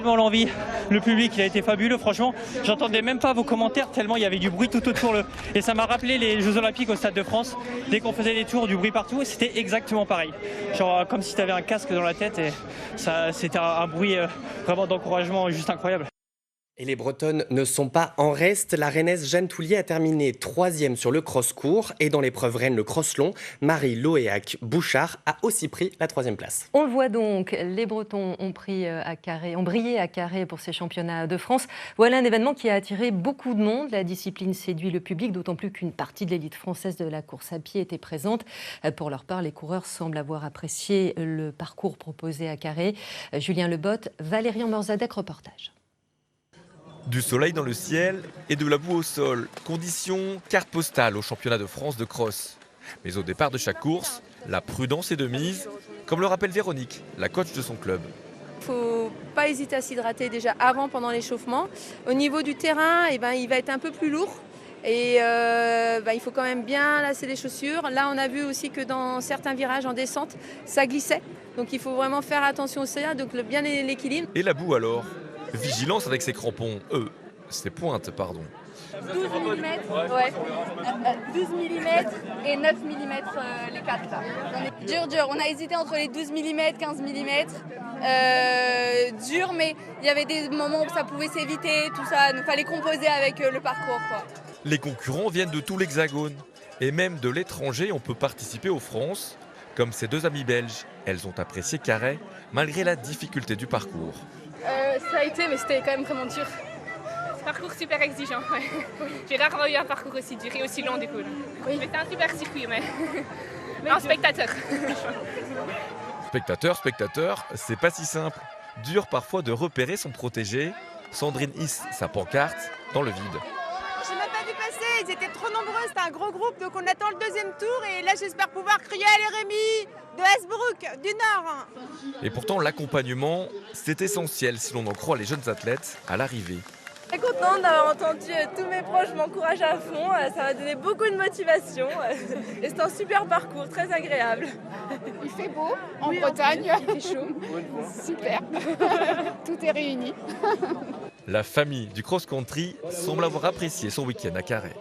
L'envie, le public il a été fabuleux, franchement j'entendais même pas vos commentaires tellement il y avait du bruit tout autour et ça m'a rappelé les Jeux Olympiques au Stade de France, dès qu'on faisait les tours, du bruit partout, c'était exactement pareil, genre comme si tu avais un casque dans la tête et ça c'était un bruit vraiment d'encouragement juste incroyable. Et les Bretonnes ne sont pas en reste. La Rennaise Jeanne Toulier a terminé 3e sur le cross-court. Et dans l'épreuve Rennes, le cross-long, Marie-Loéac Bouchard a aussi pris la 3e place. On le voit donc, les Bretons ont brillé à Carré pour ces championnats de France. Voilà un événement qui a attiré beaucoup de monde. La discipline séduit le public, d'autant plus qu'une partie de l'élite française de la course à pied était présente. Pour leur part, les coureurs semblent avoir apprécié le parcours proposé à Carré. Julien Lebotte, Valérian Morzadek, reportage. Du soleil dans le ciel et de la boue au sol. Conditions carte postale au championnat de France de cross. Mais au départ de chaque course, la prudence est de mise, comme le rappelle Véronique, la coach de son club. Il ne faut pas hésiter à s'hydrater déjà avant, pendant l'échauffement. Au niveau du terrain, il va être un peu plus lourd. Et il faut quand même bien lasser les chaussures. Là, on a vu aussi que dans certains virages en descente, ça glissait. Donc il faut vraiment faire attention au ça, donc bien l'équilibre. Et la boue alors? Vigilance avec ses crampons, ses pointes, pardon. 12 mm, ouais. 12 mm et 9 mm les 4 là. Dur, on a hésité entre les 12 mm, 15 mm. Dur, mais il y avait des moments où ça pouvait s'éviter, tout ça. Il fallait composer avec le parcours, quoi. Les concurrents viennent de tout l'Hexagone. Et même de l'étranger, on peut participer aux France. Comme ces deux amies belges, elles ont apprécié Carré, malgré la difficulté du parcours. Ça a été, mais c'était quand même vraiment dur. Parcours super exigeant, ouais. J'ai rarement eu un parcours aussi dur et aussi long du coup. Oui. Mais c'était un super circuit, mais un spectateur. Spectateur, c'est pas si simple. Dur parfois de repérer son protégé. Sandrine hisse sa pancarte dans le vide. Je n'ai même pas vu passer, ils étaient trop nombreux, c'était un gros groupe, donc on attend le 2e tour et là j'espère pouvoir crier à Rémi de Hasbrook, du Nord. Et pourtant l'accompagnement, c'est essentiel si l'on en croit les jeunes athlètes à l'arrivée. Je suis contente d'avoir entendu tous mes proches m'encourager à fond, ça m'a donné beaucoup de motivation et c'est un super parcours, très agréable. Il fait beau en Bretagne, il fait chaud, super, tout est réuni. La famille du cross-country semble avoir apprécié son week-end à Carré.